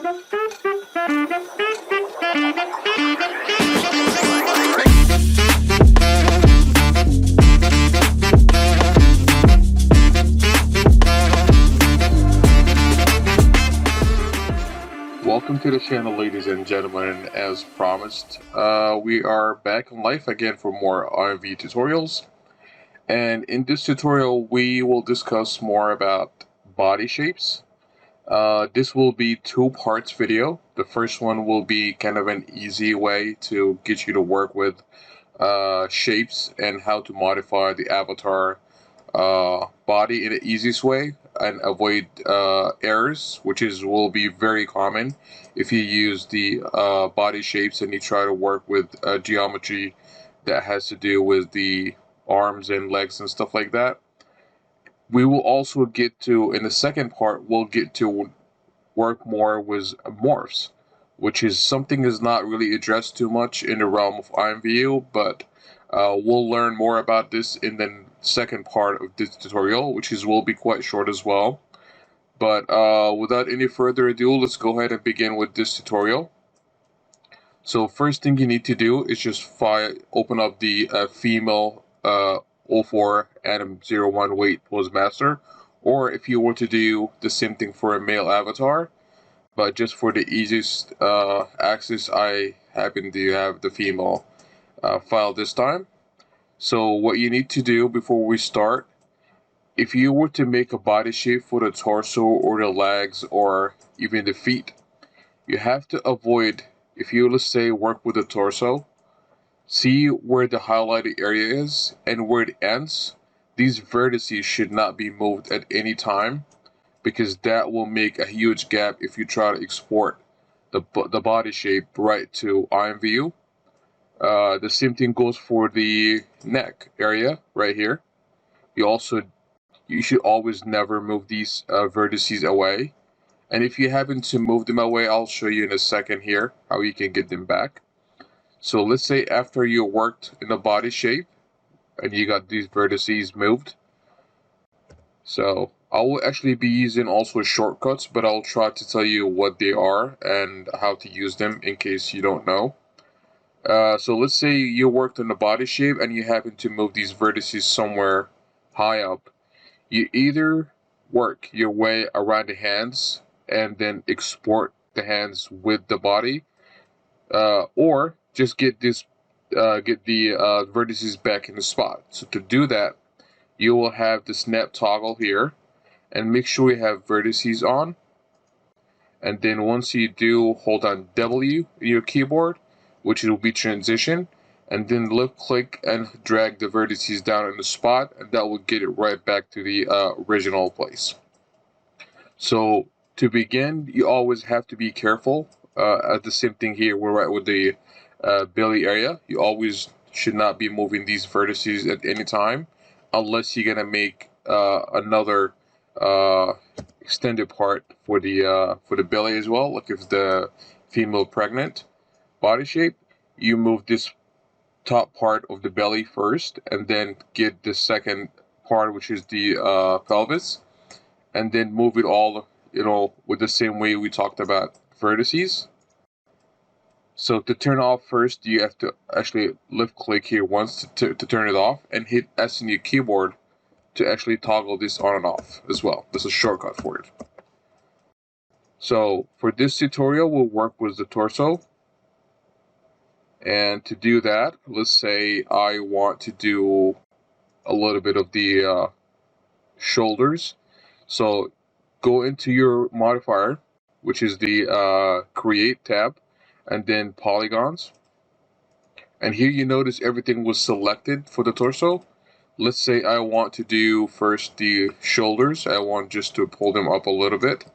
Welcome to the channel, ladies and gentlemen. As promised, we are back in life again for more Imvu tutorials. And in this tutorial, we will discuss more about body shapes. This will be two parts video. The first one will be kind of an easy way to get you to work with shapes and how to modify the avatar body in the easiest way and avoid errors, which will be very common if you use the body shapes and you try to work with geometry that has to do with the arms and legs and stuff like that. We will also get to, in the second part, we'll get to work more with morphs, which is something that's not really addressed too much in the realm of ImVu, but we'll learn more about this in the second part of this tutorial, which will be quite short as well. But without any further ado, let's go ahead and begin with this tutorial. So first thing you need to do is just open up the female 04 Atom 01 weight pose master, or if you were to do the same thing for a male avatar, but just for the easiest access, I happen to have the female file this time. So what you need to do before we start, if you were to make a body shape for the torso or the legs or even the feet, you have to avoid, if you, let's say, work with the torso, see where the highlighted area is and where it ends. These vertices should not be moved at any time, because that will make a huge gap if you try to export the body shape right to ImVu. The same thing goes for the neck area right here. You should always never move these vertices away. And if you happen to move them away, I'll show you in a second here how you can get them back. So let's say after you worked in the body shape and you got these vertices moved. So I will actually be using also shortcuts, but I'll try to tell you what they are and how to use them in case you don't know. So let's say you worked on the body shape and you happen to move these vertices somewhere high up. You either work your way around the hands and then export the hands with the body, or just get the vertices back in the spot. So to do that, you will have the snap toggle here, and make sure you have vertices on. And then once you do, hold on W in your keyboard, which will be transition, and then left click and drag the vertices down in the spot, and that will get it right back to the original place. So to begin, you always have to be careful. At the same thing here, we're right with the belly area. You always should not be moving these vertices at any time, unless you're gonna make another extended part for the belly as well. Like if the female pregnant body shape, you move this top part of the belly first, and then get the second part, which is the pelvis, and then move it all, with the same way we talked about vertices. So to turn off first, you have to actually left click here once to turn it off, and hit S in your keyboard to actually toggle this on and off as well. This is a shortcut for it. So for this tutorial, we'll work with the torso. And to do that, let's say I want to do a little bit of the shoulders. So go into your modifier, which is the create tab, and then polygons. And here you notice everything was selected for the torso. Let's say I want to do first the shoulders. I want just to pull them up a little bit.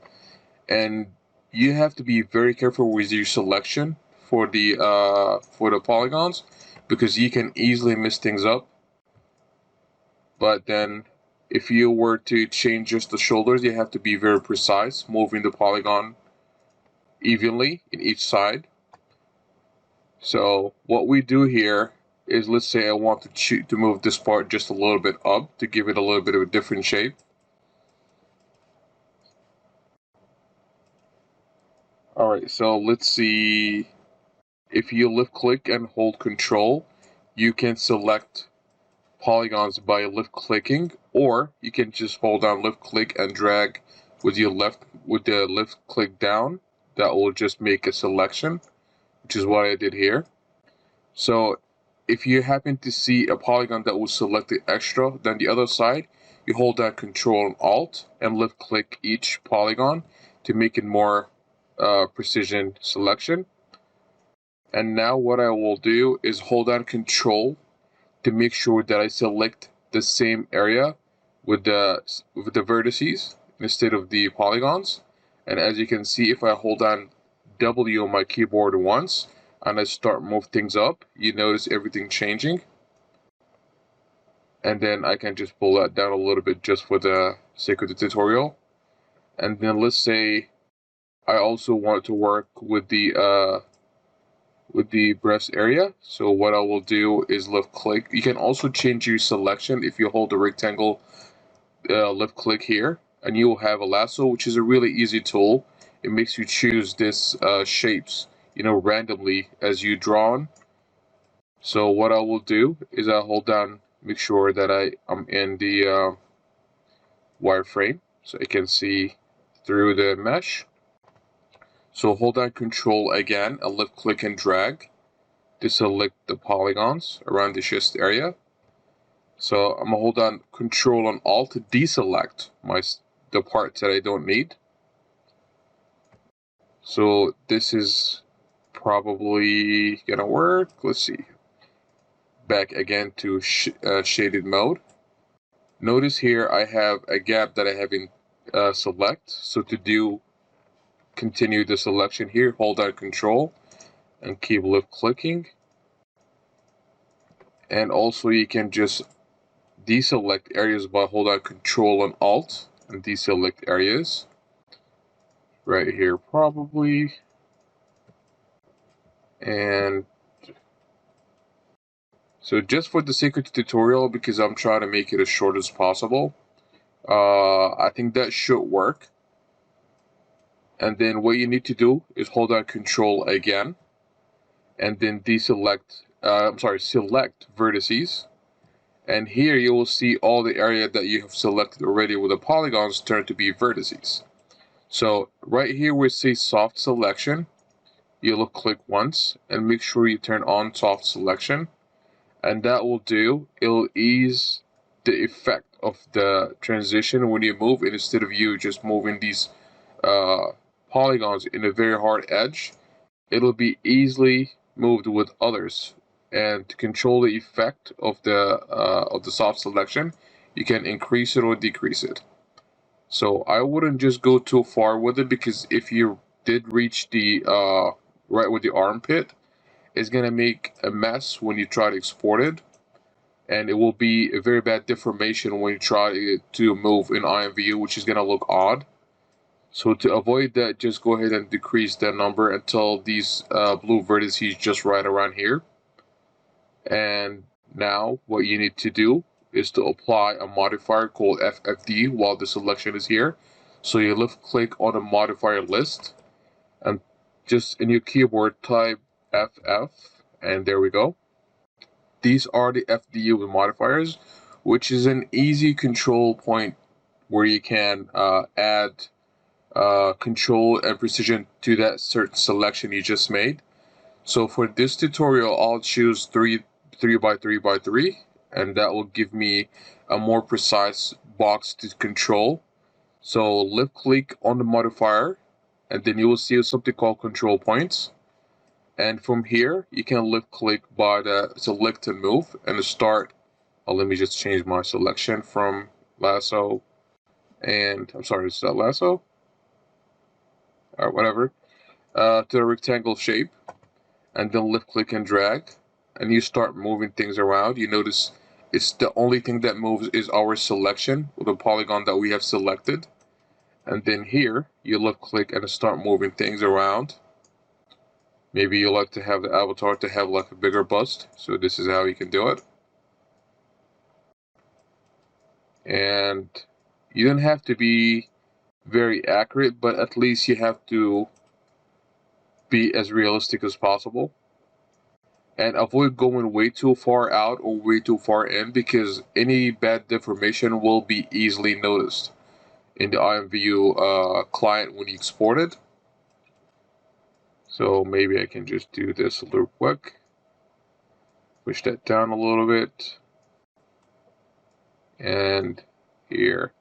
And you have to be very careful with your selection for the polygons, because you can easily mess things up. But then if you were to change just the shoulders, you have to be very precise, moving the polygon evenly in each side. So what we do here is, let's say I want to move this part just a little bit up to give it a little bit of a different shape. Alright, so let's see. If you left click and hold control, you can select polygons by left clicking, or you can just hold down left click and drag with the left click down. That will just make a selection, which is what I did here. So if you happen to see a polygon that was selected extra than the other side, you hold down Control and Alt and left click each polygon to make it more precision selection. And now what I will do is hold down Control to make sure that I select the same area with the vertices instead of the polygons. And as you can see, if I hold down W on my keyboard once and I start move things up, you notice everything changing. And then I can just pull that down a little bit just for the sake of the tutorial. And then let's say I also want to work with the breast area. So what I will do is left click. You can also change your selection if you hold the rectangle left click here, and you will have a lasso, which is a really easy tool. It makes you choose this shapes, randomly as you draw on. So what I will do is I hold down, make sure that I'm in the wireframe so I can see through the mesh. So hold down Control again and left click and drag to select the polygons around the chest area. So I'm gonna hold down Control and Alt to deselect the parts that I don't need. So this is probably gonna work. Let's see. Back again to shaded mode. Notice here I have a gap that I haven't select. So to continue the selection here, hold down Control and keep left clicking. And also you can just deselect areas by holding down Control and Alt and deselect areas. Right here probably. And so just for the sake of the tutorial, because I'm trying to make it as short as possible, I think that should work. And then what you need to do is hold down Control again, and then select vertices. And here you will see all the area that you have selected already with the polygons turn to be vertices. So right here where it says soft selection, you left click once and make sure you turn on soft selection. And that will do, it'll ease the effect of the transition when you move, and instead of you just moving these polygons in a very hard edge, it'll be easily moved with others. And to control the effect of the soft selection, you can increase it or decrease it. So I wouldn't just go too far with it, because if you did reach the right with the armpit, it's gonna make a mess when you try to export it, and it will be a very bad deformation when you try to move in IMVU, which is gonna look odd. So to avoid that, just go ahead and decrease that number until these blue vertices just right around here. And now what you need to do is to apply a modifier called FFD while the selection is here. So you left click on the modifier list and just in your keyboard type FF, and there we go. These are the FDU modifiers, which is an easy control point where you can add control and precision to that certain selection you just made. So for this tutorial, I'll choose 3 by 3 by 3, and that will give me a more precise box to control. So left click on the modifier, and then you will see something called control points. And from here, you can left click by the select and move and start. Let me just change my selection from lasso, and I'm sorry, is that lasso? Or whatever, to the rectangle shape, and then left click and drag, and you start moving things around. You notice it's the only thing that moves is our selection with the polygon that we have selected. And then here, you left click and start moving things around. Maybe you like to have the avatar to have like a bigger bust, so this is how you can do it. And you don't have to be very accurate, but at least you have to be as realistic as possible. And avoid going way too far out or way too far in, because any bad deformation will be easily noticed in the IMVU client when you export it. So maybe I can just do this a little quick. Push that down a little bit. And here.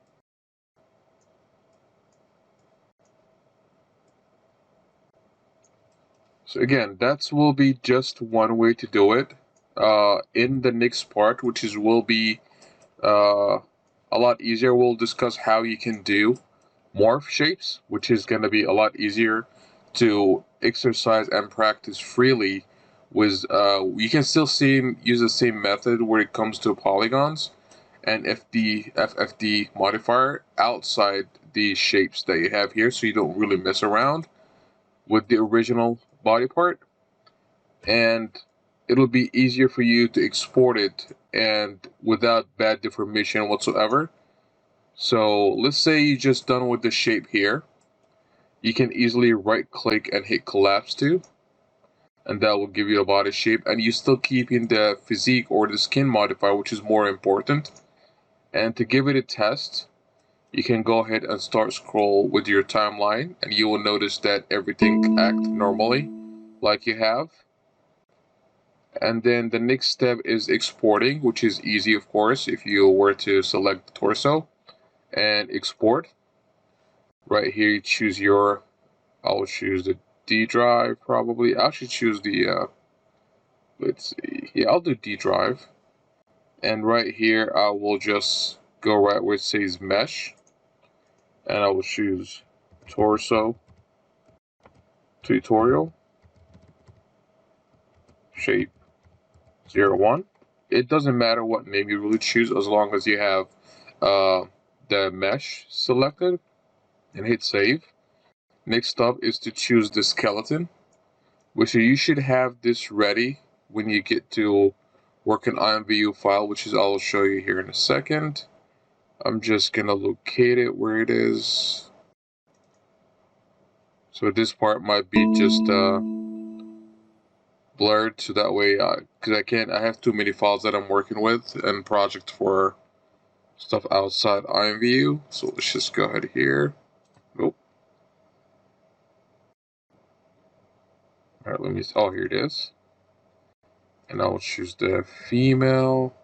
So again, that will be just one way to do it. In the next part, which will be a lot easier, we'll discuss how you can do morph shapes, which is going to be a lot easier to exercise and practice freely with. You can still use the same method when it comes to polygons and FFD modifier outside the shapes that you have here, so you don't really mess around with the original body part, and it'll be easier for you to export it and without bad deformation whatsoever. So let's say you're just done with the shape here. You can easily right click and hit collapse to, and that will give you a body shape, and you still keeping the physique or the skin modifier, which is more important. And to give it a test, you can go ahead and start scroll with your timeline, and you will notice that everything acts normally like you have. And then the next step is exporting, which is easy, of course, if you were to select the torso and export. Right here, you choose your, I'll choose the D drive probably. I should choose the, let's see, yeah, I'll do D drive. And right here, I will just go right where it says mesh, and I will choose torso tutorial shape 01. It doesn't matter what name you really choose as long as you have the mesh selected, and hit save. Next up is to choose the skeleton, which you should have this ready when you get to work an IMVU file, which is I'll show you here in a second. I'm just gonna locate it where it is. So this part might be just blurred, so that way, because I have too many files that I'm working with and projects for stuff outside IMVU. So let's just go ahead here. Nope. All right, let me. Oh, here it is. And I'll choose the female.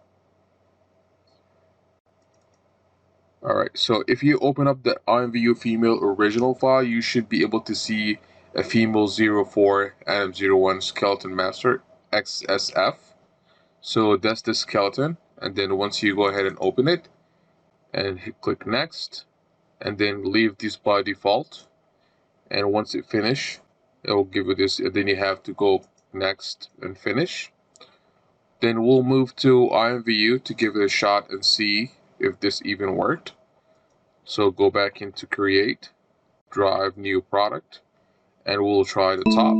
Alright, so if you open up the imvu female original file, you should be able to see a female 04 Adam 01 skeleton master XSF. So that's the skeleton, and then once you go ahead and open it and click next, and then leave this by default, and once it finish, it will give you this, and then you have to go next and finish. Then we'll move to imvu to give it a shot and see if this even worked. So go back into create, drive new product, and we'll try the top.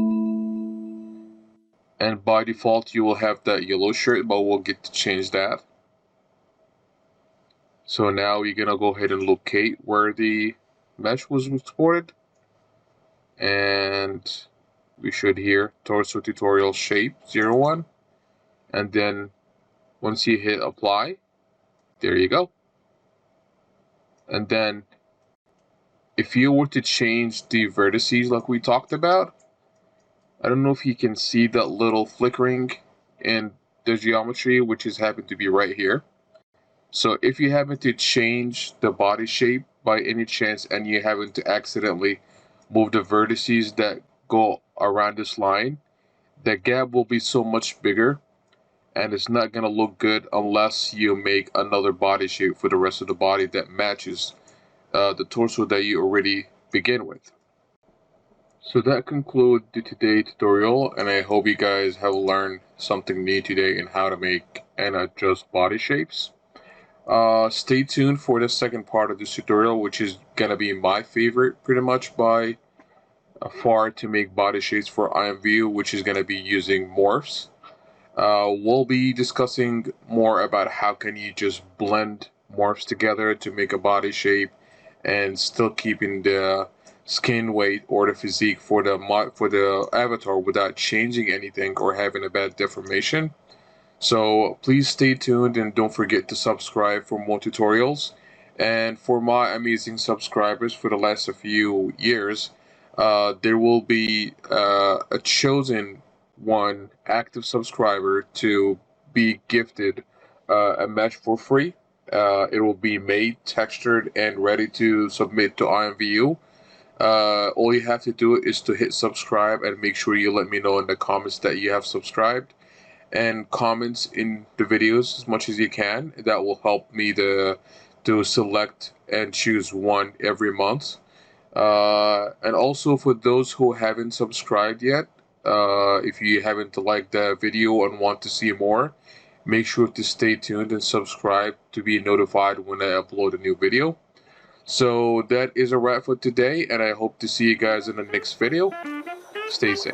And by default you will have that yellow shirt, but we'll get to change that. So now you're gonna go ahead and locate where the mesh was exported, and we should hear torso tutorial shape 01, and then once you hit apply, there you go. And then if you were to change the vertices like we talked about, I don't know if you can see that little flickering in the geometry, which is happen to be right here. So if you happen to change the body shape by any chance and you happen to accidentally move the vertices that go around this line, the gap will be so much bigger, and it's not going to look good unless you make another body shape for the rest of the body that matches the torso that you already begin with. So that concludes the today tutorial, and I hope you guys have learned something new today in how to make and adjust body shapes. Stay tuned for the second part of this tutorial, which is gonna be my favorite pretty much by far to make body shapes for IMVU, which is gonna be using morphs. We'll be discussing more about how can you just blend morphs together to make a body shape and still keeping the skin weight or the physique for the avatar without changing anything or having a bad deformation. So please stay tuned and don't forget to subscribe for more tutorials. And for my amazing subscribers for the last few years, there will be a chosen one active subscriber to be gifted a mesh for free. It will be made, textured, and ready to submit to IMVU. All you have to do is to hit subscribe and make sure you let me know in the comments that you have subscribed, and comments in the videos as much as you can. That will help me to select and choose one every month. And also for those who haven't subscribed yet, if you haven't liked the video and want to see more, make sure to stay tuned and subscribe to be notified when I upload a new video. So that is a wrap for today, and I hope to see you guys in the next video. Stay safe.